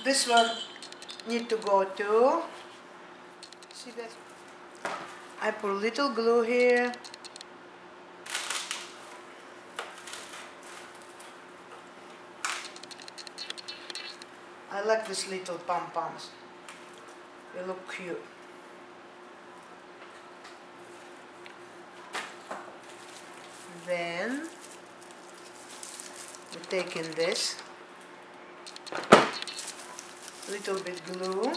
this one need to go too. See that? I put a little glue here. I like these little pom-poms. They look cute. Then we're taking this little bit glue.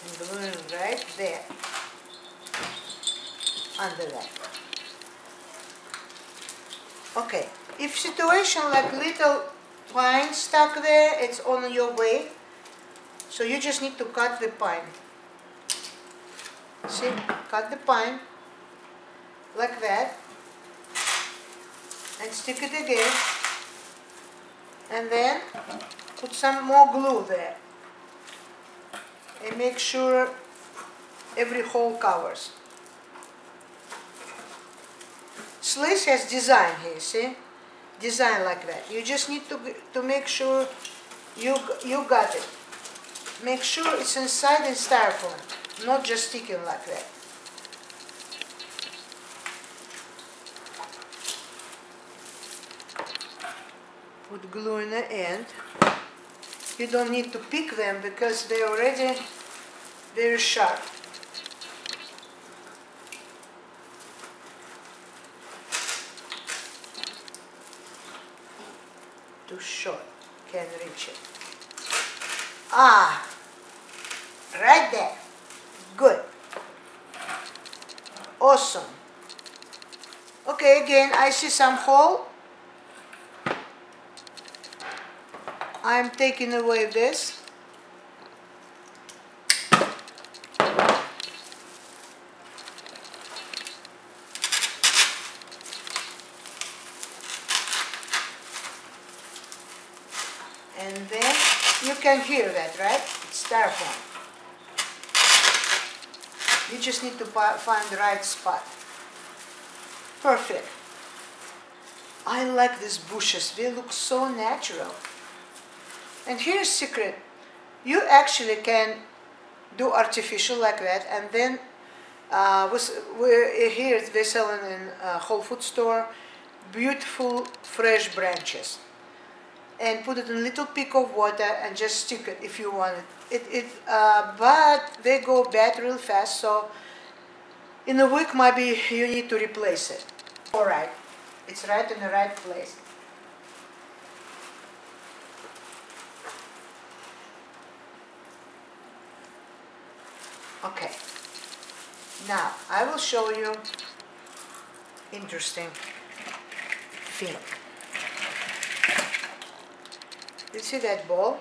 And gluing right there under that. Okay, if situation like little pine stuck there, it's on your way, so you just need to cut the pine. See, cut the pine like that and stick it again, and then put some more glue there and make sure every hole covers. Slice has design here, see? Design like that. You just need to make sure you got it. Make sure it's inside in styrofoam, not just sticking like that. Put glue in the end. You don't need to pick them because they're already very sharp. Too short, can't reach it. Ah, right there. Good. Awesome. Okay, again, I see some hole. I'm taking away this. And then you can hear that, right? It's styrofoam. You just need to find the right spot. Perfect. I like these bushes. They look so natural. And here's secret. You actually can do artificial like that, and then we're here they're selling in Whole Foods store beautiful fresh branches. And put it in a little peak of water and just stick it if you want it. But they go bad real fast, so in a week maybe you need to replace it. Alright, it's right in the right place. Okay, now I will show you interesting thing. You see that ball?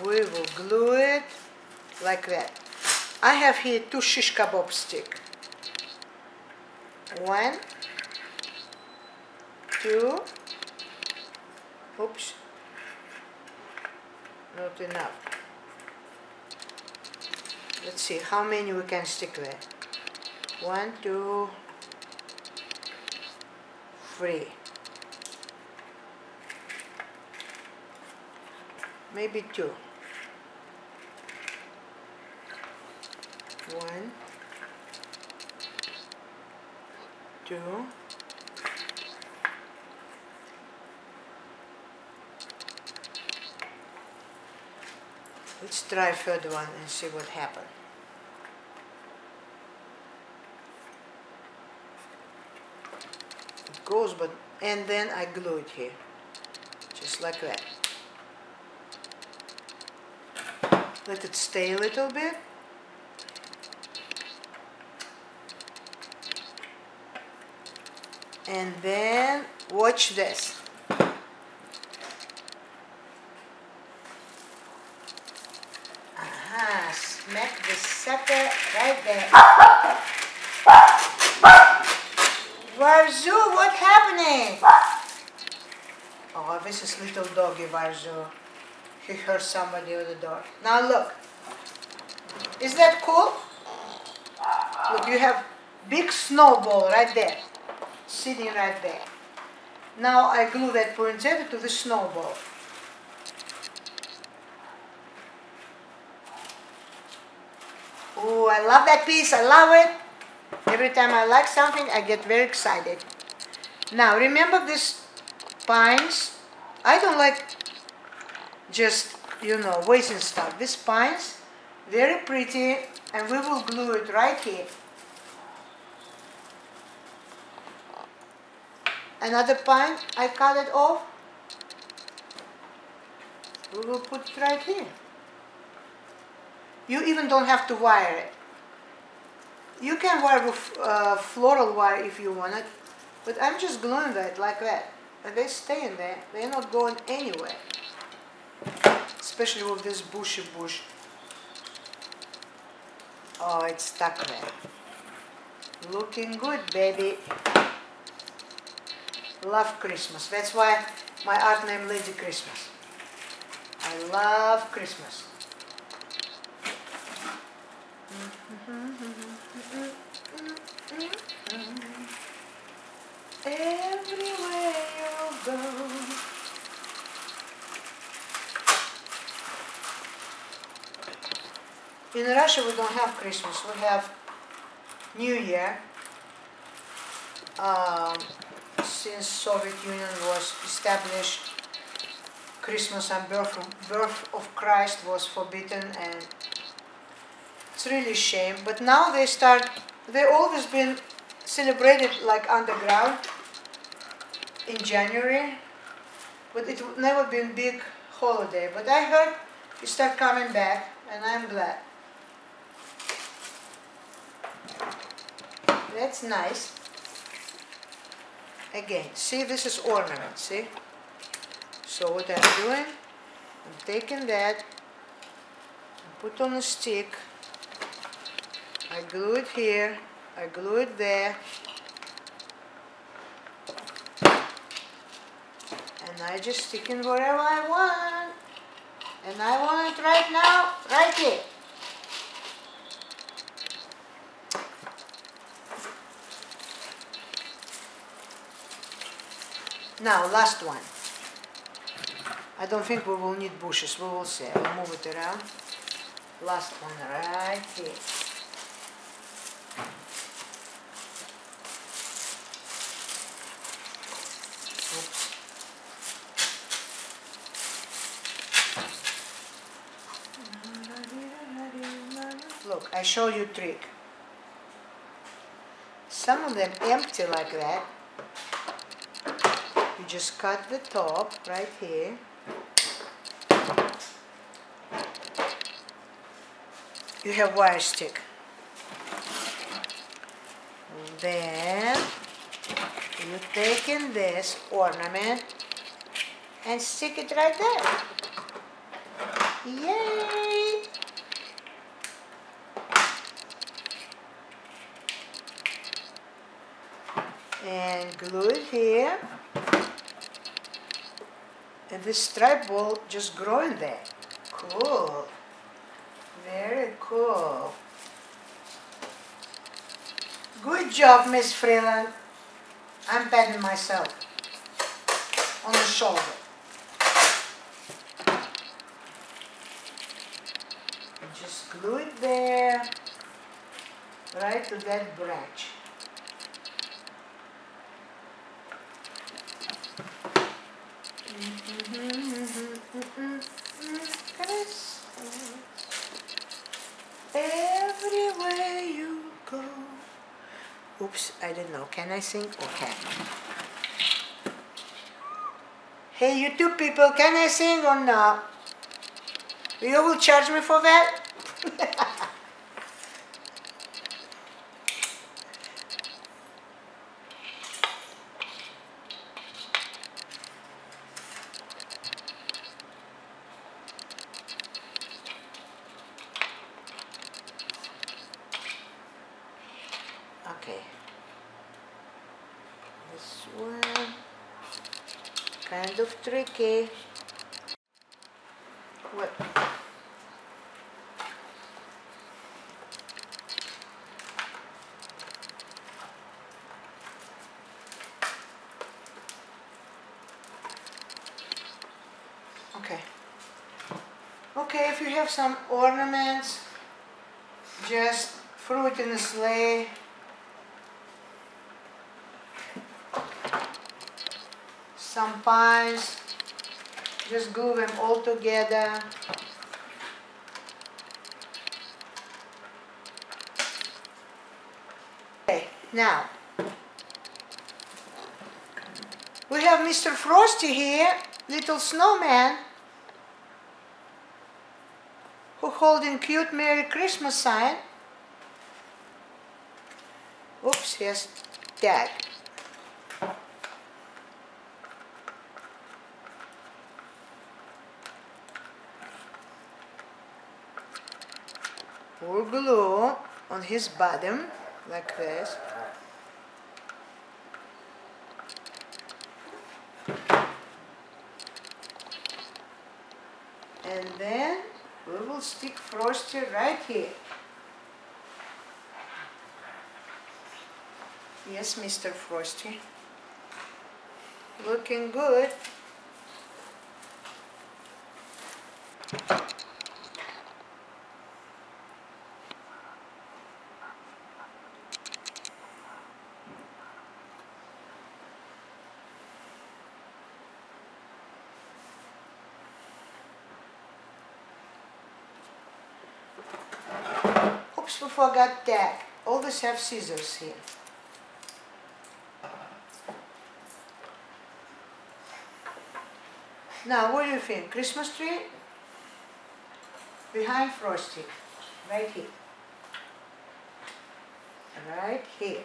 We will glue it like that. I have here 2 shish kebab sticks. 1, 2, oops, not enough. Let's see how many we can stick there. 1, 2, 3. Maybe 2. 1, 2. Let's try third one and see what happens. It goes, but and then I glue it here, just like that. Let it stay a little bit. And then watch this. Aha, smack the sucker right there. Varzu, what's happening? Oh, this is little doggy Varzu. He heard somebody at the door. Now look. Is that cool? Look, you have big snowball right there. Sitting right there. Now I glue that poinsettia to the snowball. Oh, I love that piece. I love it. Every time I like something, I get very excited. Now, remember these pines? I don't like just, wasting stuff. These pines, very pretty, and we will glue it right here. Another pine, I cut it off. We will put it right here. You even don't have to wire it. You can wire with floral wire if you want it, but I'm just gluing that like that. And they stay in there. They're not going anywhere. Especially with this bushy bush. Oh, it's stuck there. Looking good, baby. Love Christmas. That's why my art name Lady Christmas. I love Christmas. Everywhere you go. In Russia we don't have Christmas, we have New Year. Since Soviet Union was established, Christmas and birth of Christ was forbidden, and it's really a shame. But now they always been celebrated like underground in January, but it would never been big holiday. But I heard it start coming back, and I'm glad. That's nice. Again, see, this is ornament, see? So what I'm doing, I'm taking that, I put on a stick, I glue it here, I glue it there, and I just stick in wherever I want. And I want it right now, right here. Now, last one. I don't think we will need bushes, we will see. I'll move it around. Last one right here. Oops. Look, I show you a trick. Some of them empty like that. You just cut the top right here. You have wire stick. Then you take in this ornament and stick it right there. Yay! And glue it here. And this stripe will just grow in there. Cool. Very cool. Good job, Miss Freeland. I'm patting myself on the shoulder. And just glue it there, right to that branch. Everywhere you go. Oops, I didn't know. Can I sing? Okay. Hey, YouTube people, can I sing or not? You will charge me for that? Okay. This one, kind of tricky. Okay, if you have some ornaments, just fruit in a sleigh. Some pies, just glue them all together. Okay, now we have Mr. Frosty here, little snowman, who holding cute Merry Christmas sign. Oops, here's tag. Pour glue on his bottom, like this. And then we will stick Frosty right here. Yes, Mr. Frosty. Looking good. Oops, we forgot tag. Always have scissors here. Now, what do you think? Christmas tree? Behind Frosty. Right here. Right here.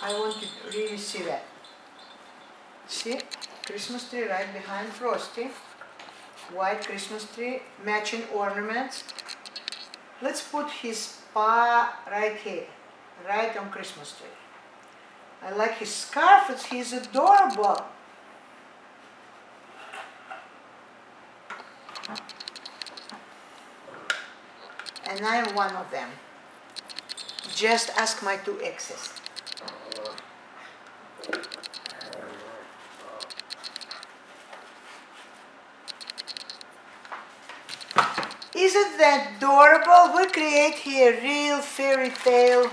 I want you to really see that. See? Christmas tree right behind Frosty. White Christmas tree, matching ornaments. Let's put his paw right here, right on Christmas tree. I like his scarf, he's adorable. And I'm one of them. Just ask my two exes. Isn't that adorable? We create here real fairy tale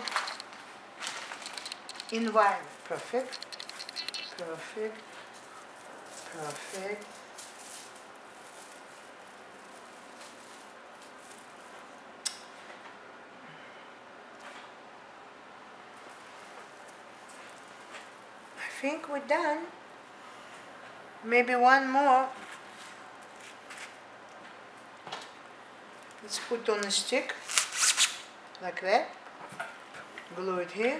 environment. Perfect. Perfect. Perfect. I think we're done. Maybe one more. Let's put on a stick, like that. Glue it here.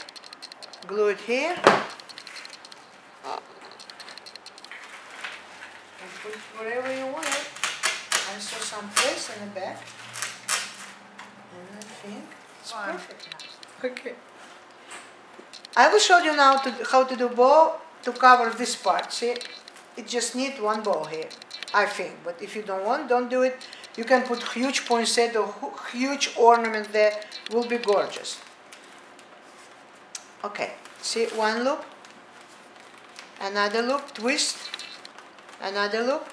Glue it here. And put it wherever you want it. And so some place in the back. And I think it's perfect now. Okay. I will show you now how to do bow to cover this part. See, it just needs one bow here, I think. But if you don't want, don't do it. You can put huge poinsettia or huge ornament there. Will be gorgeous. Okay, see, one loop, another loop, twist, another loop,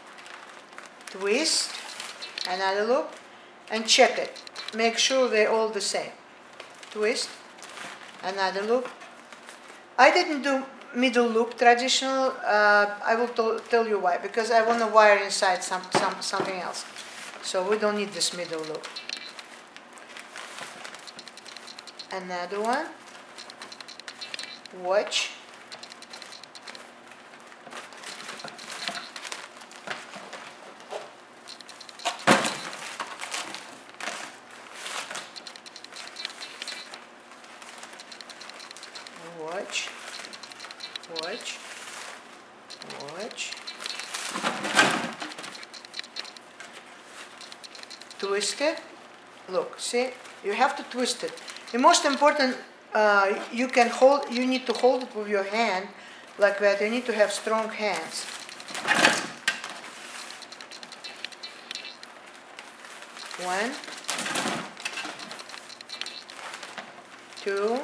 twist, another loop, and check it. Make sure they're all the same. Twist, another loop. I didn't do middle loop traditional. I will tell you why. Because I want to wire inside something else. So we don't need this middle loop. Another one. Watch. Watch. Watch. Watch. Twist it. Look, see, you have to twist it. The most important you can hold. You need to hold it with your hand like that. You need to have strong hands. One, two,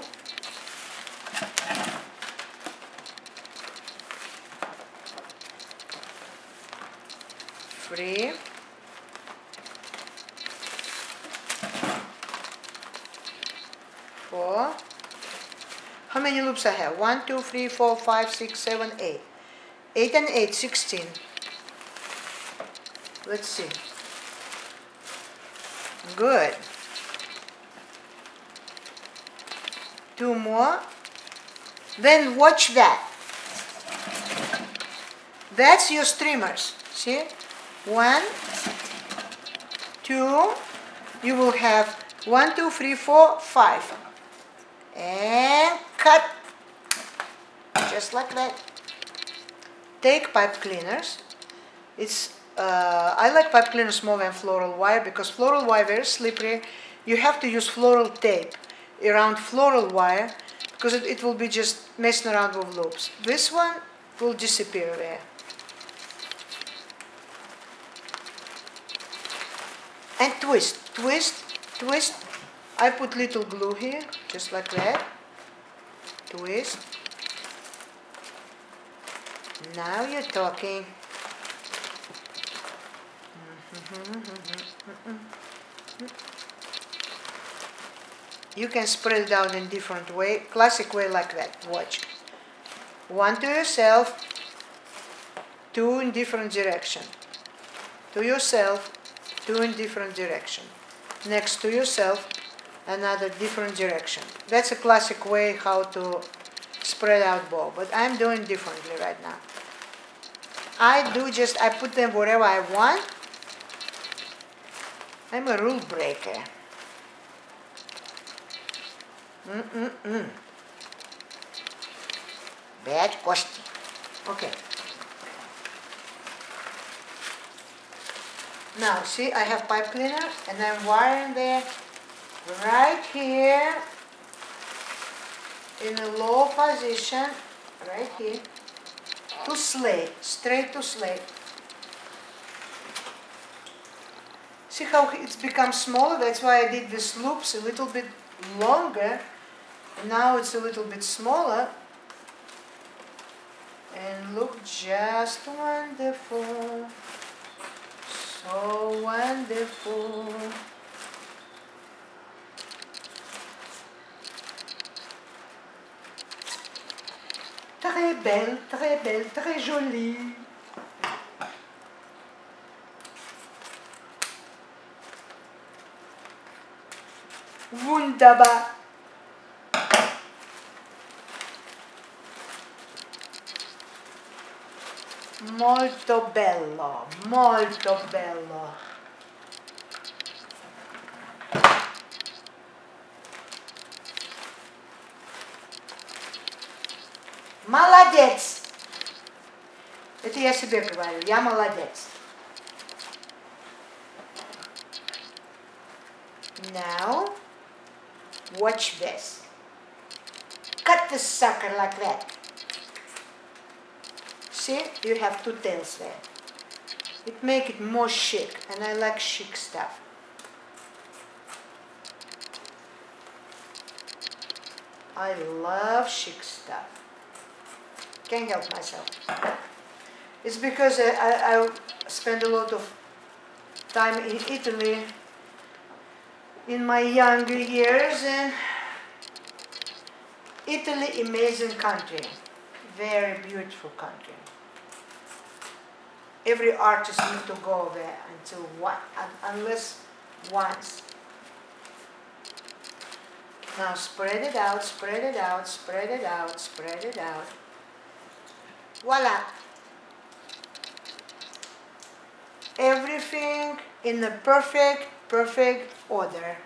three, four. How many loops I have? 1, 2, 3, 4, 5, 6, 7, 8. 8 and 8, 16. Let's see. Good. 2 more. Then watch that. That's your streamers. See? 1, 2. You will have 1, 2, 3, 4, 5. And cut. Just like that. Take pipe cleaners. I like pipe cleaners more than floral wire because floral wire is very slippery. You have to use floral tape around floral wire because it will be just messing around with loops. This one will disappear there. And twist, twist, twist. I put little glue here, just like that. Twist. Now you're talking. You can spread it out in different way, classic way like that. Watch. 1 to yourself, 2 in different direction. To yourself, 2 in different direction. Next to yourself, another different direction. That's a classic way how to spread out bow, but I'm doing differently right now. I put them wherever I want. I'm a rule breaker. Bad question. Okay. Now, see, I have pipe cleaner, and I'm wiring there right here in a low position, right here, to slate, straight to slate. See how it's become smaller? That's why I did these loops a little bit longer. And now it's a little bit smaller. And look just wonderful. So wonderful. Très belle, très jolie. Wunderbar. Molto bello, molto bello. Молодец. Это я себе говорю, я молодец. Now, watch this. Cut the sucker like that. See, you have 2 tails there. It makes it more chic, and I like chic stuff. I love chic stuff. Can't help myself. It's because I spent a lot of time in Italy in my younger years, and Italy, amazing country, very beautiful country. Every artist needs to go there unless once. Now spread it out, spread it out, spread it out, spread it out. Voila! Everything in the perfect order.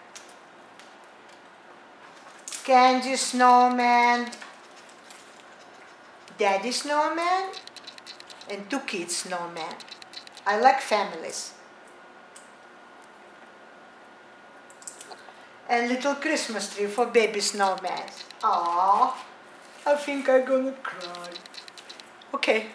Candy snowman, daddy snowman, and 2 kids snowman. I like families. and little Christmas tree for baby snowman. Aww, I think I'm gonna cry. Okay.